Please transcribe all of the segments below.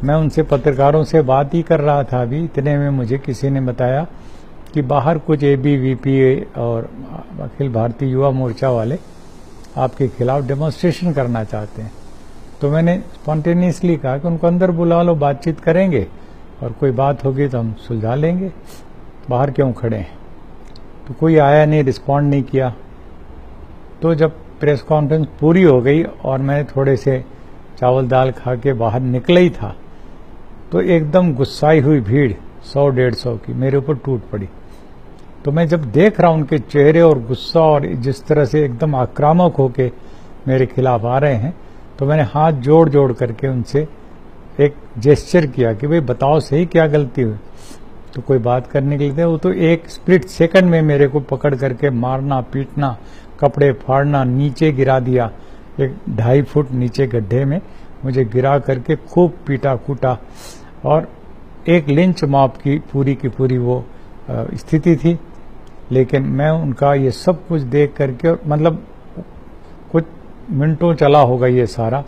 मैं उनसे पत्रकारों से बात ही कर रहा था अभी, इतने में मुझे किसी ने बताया कि बाहर कुछ एबीवीपी और अखिल भारतीय युवा मोर्चा वाले आपके खिलाफ डेमोन्स्ट्रेशन करना चाहते हैं। तो मैंने स्पॉन्टेनियसली कहा कि उनको अंदर बुला लो, बातचीत करेंगे और कोई बात होगी तो हम सुलझा लेंगे, बाहर क्यों खड़े हैं। तो कोई आया नहीं, रिस्पॉन्ड नहीं किया। तो जब प्रेस कॉन्फ्रेंस पूरी हो गई और मैं थोड़े से चावल दाल खा के बाहर निकला ही था तो एकदम गुस्साई हुई भीड़ 100-150 की मेरे ऊपर टूट पड़ी। तो मैं जब देख रहा हूं उनके चेहरे और गुस्सा और जिस तरह से एकदम आक्रामक होके मेरे खिलाफ आ रहे हैं, तो मैंने हाथ जोड़ जोड़ करके उनसे एक जेस्चर किया कि भाई बताओ सही क्या गलती हुई। तो कोई बात करने के लिए थे, वो तो एक स्प्लिट सेकंड में मेरे को पकड़ करके मारना पीटना, कपड़े फाड़ना, नीचे गिरा दिया, एक 2.5 फुट नीचे गड्ढे में मुझे गिरा करके खूब पीटा कूटा। और एक लिंच मॉब की पूरी वो स्थिति थी। लेकिन मैं उनका ये सब कुछ देख करके, मतलब कुछ मिनटों चला होगा ये सारा,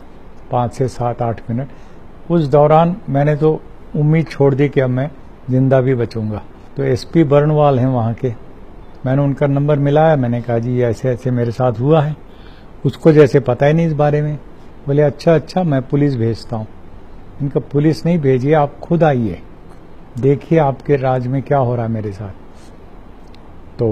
5 से 7-8 मिनट। उस दौरान मैंने तो उम्मीद छोड़ दी कि अब मैं जिंदा भी बचूंगा। तो एसपी बर्नवाल हैं वहाँ के, मैंने उनका नंबर मिलाया, मैंने कहा जी ऐसे ऐसे मेरे साथ हुआ है। उसको जैसे पता ही नहीं इस बारे में। बोले अच्छा मैं पुलिस भेजता हूँ। इनका पुलिस नहीं भेजिए, आप खुद आइए, देखिए आपके राज में क्या हो रहा है मेरे साथ। तो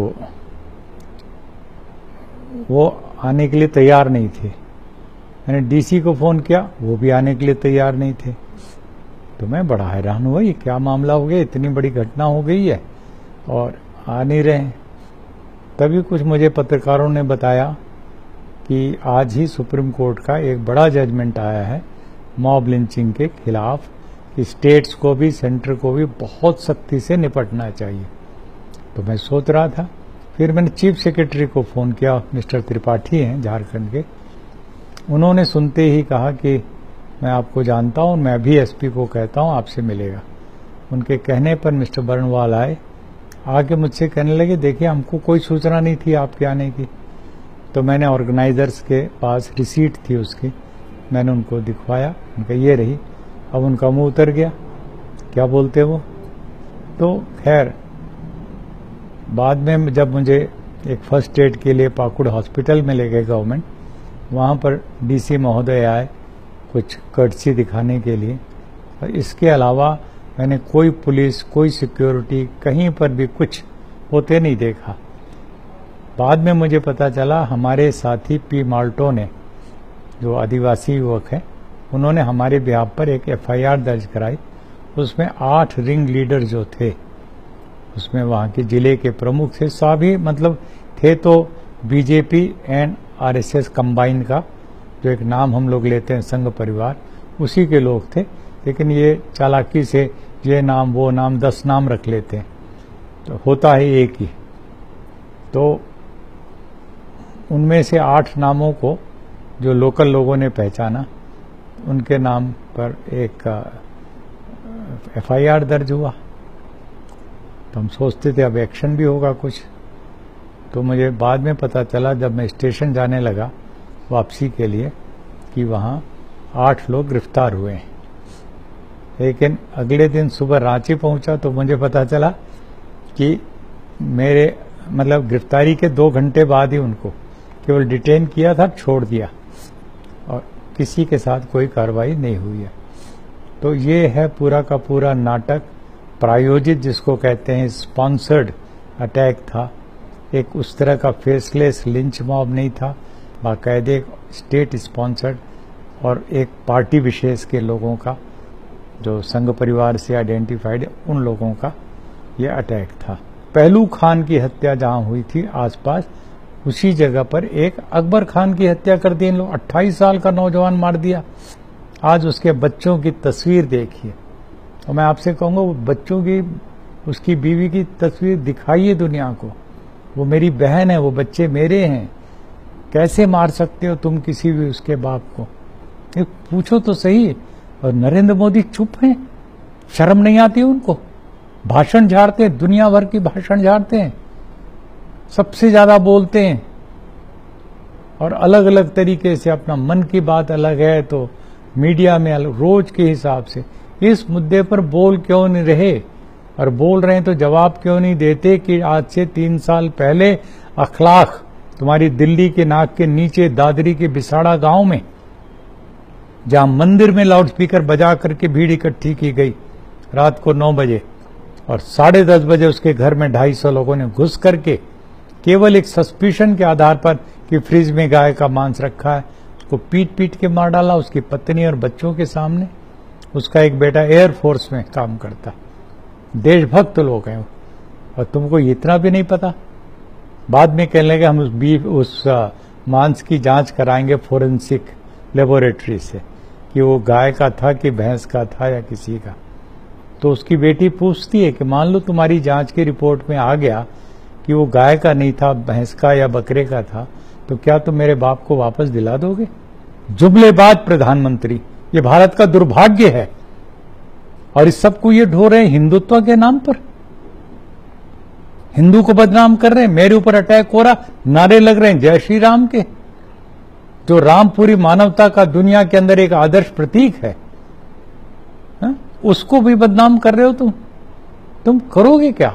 वो आने के लिए तैयार नहीं थे। मैंने डीसी को फोन किया, वो भी आने के लिए तैयार नहीं थे। तो मैं बड़ा हैरान हुआ, ये क्या मामला हो गया, इतनी बड़ी घटना हो गई है और आ नहीं रहे। तभी कुछ मुझे पत्रकारों ने बताया कि आज ही सुप्रीम कोर्ट का एक बड़ा जजमेंट आया है मॉब लिंचिंग के खिलाफ, कि स्टेट्स को भी सेंटर को भी बहुत सख्ती से निपटना चाहिए। तो मैं सोच रहा था, फिर मैंने चीफ सेक्रेटरी को फोन किया, मिस्टर त्रिपाठी हैं झारखंड के। उन्होंने सुनते ही कहा कि मैं आपको जानता हूं, मैं भी एसपी को कहता हूं आपसे मिलेगा। उनके कहने पर मिस्टर बर्नवाल आए, आके मुझसे कहने लगे देखिए हमको कोई सूचना नहीं थी आपके आने की। तो मैंने ऑर्गेनाइजर्स के पास रिसीट थी उसकी, मैंने उनको दिखवाया, उनका ये रही। अब उनका मुंह उतर गया, क्या बोलते वो। तो खैर बाद में जब मुझे एक फर्स्ट एड के लिए पाकुड़ हॉस्पिटल में ले गए गवर्नमेंट, वहाँ पर डीसी महोदय आए कुछ कर्टसी दिखाने के लिए। और इसके अलावा मैंने कोई पुलिस, कोई सिक्योरिटी, कहीं पर भी कुछ होते नहीं देखा। बाद में मुझे पता चला हमारे साथी पी माल्टो ने, जो आदिवासी युवक है, उन्होंने हमारे बिहाफ पर एक एफआईआर दर्ज कराई। उसमें 8 रिंग लीडर जो थे, उसमें वहाँ के जिले के प्रमुख थे, सभी मतलब थे तो बीजेपी एंड आरएसएस कंबाइन का जो एक नाम हम लोग लेते हैं संघ परिवार, उसी के लोग थे। लेकिन ये चालाकी से ये नाम वो नाम 10 नाम रख लेते हैं, तो होता है एक ही। तो उनमें से 8 नामों को जो लोकल लोगों ने पहचाना, उनके नाम पर एक एफआईआर दर्ज हुआ। तो हम सोचते थे अब एक्शन भी होगा कुछ। तो मुझे बाद में पता चला जब मैं स्टेशन जाने लगा वापसी के लिए, कि वहाँ 8 लोग गिरफ्तार हुए हैं। लेकिन अगले दिन सुबह रांची पहुंचा तो मुझे पता चला कि मेरे मतलब गिरफ्तारी के 2 घंटे बाद ही उनको केवल डिटेन किया था, छोड़ दिया, और किसी के साथ कोई कार्रवाई नहीं हुई है। तो ये है पूरा का पूरा नाटक, प्रायोजित जिसको कहते हैं स्पॉन्सर्ड अटैक था। एक उस तरह का फेसलेस लिंच मॉब नहीं था, बाकायदे स्टेट स्पॉन्सर्ड और एक पार्टी विशेष के लोगों का, जो संघ परिवार से आइडेंटिफाइड, उन लोगों का ये अटैक था। पहलू खान की हत्या जहां हुई थी आसपास, उसी जगह पर एक अकबर खान की हत्या कर दी इन लोग। 28 साल का नौजवान मार दिया। आज उसके बच्चों की तस्वीर देखिए, और मैं आपसे कहूंगा वो बच्चों की, उसकी बीवी की तस्वीर दिखाइए दुनिया को। वो मेरी बहन है, वो बच्चे मेरे हैं। कैसे मार सकते हो तुम किसी भी उसके बाप को, ये पूछो तो सही। और नरेंद्र मोदी चुप हैं, शर्म नहीं आती उनको, भाषण झाड़ते हैं, दुनिया भर की भाषण झाड़ते हैं, सबसे ज्यादा बोलते हैं, और अलग अलग तरीके से अपना मन की बात अलग है तो मीडिया में अलग, रोज के हिसाब से इस मुद्दे पर बोल क्यों नहीं रहे, और बोल रहे हैं तो जवाब क्यों नहीं देते कि आज से 3 साल पहले अखलाक तुम्हारी दिल्ली के नाक के नीचे दादरी के बिसाड़ा गांव में, जहां मंदिर में लाउडस्पीकर बजा करके भीड़ इकट्ठी की गई रात को 9 बजे, और 10:30 बजे उसके घर में 250 लोगों ने घुस करके केवल एक सस्पिशन के आधार पर कि फ्रिज में गाय का मांस रखा है, उसको पीट पीट के मार डाला उसकी पत्नी और बच्चों के सामने। उसका एक बेटा एयरफोर्स में काम करता, देशभक्त लोग हैं, और तुमको इतना भी नहीं पता। बाद में कहने लगे हम उस मांस की जांच कराएंगे फोरेंसिक लेबोरेटरी से कि वो गाय का था कि भैंस का था या किसी का। तो उसकी बेटी पूछती है कि मान लो तुम्हारी जांच की रिपोर्ट में आ गया कि वो गाय का नहीं था, भैंस का या बकरे का था, तो क्या तुम मेरे बाप को वापस दिला दोगे? जुमलेबाज प्रधानमंत्री, ये भारत का दुर्भाग्य है। और इस सबको ये ढो रहे हैं हिंदुत्व के नाम पर, हिंदू को बदनाम कर रहे हैं। मेरे ऊपर अटैक हो रहा, नारे लग रहे हैं जय श्री राम के, जो राम पूरी मानवता का दुनिया के अंदर एक आदर्श प्रतीक है, उसको भी बदनाम कर रहे हो तुम करोगे क्या?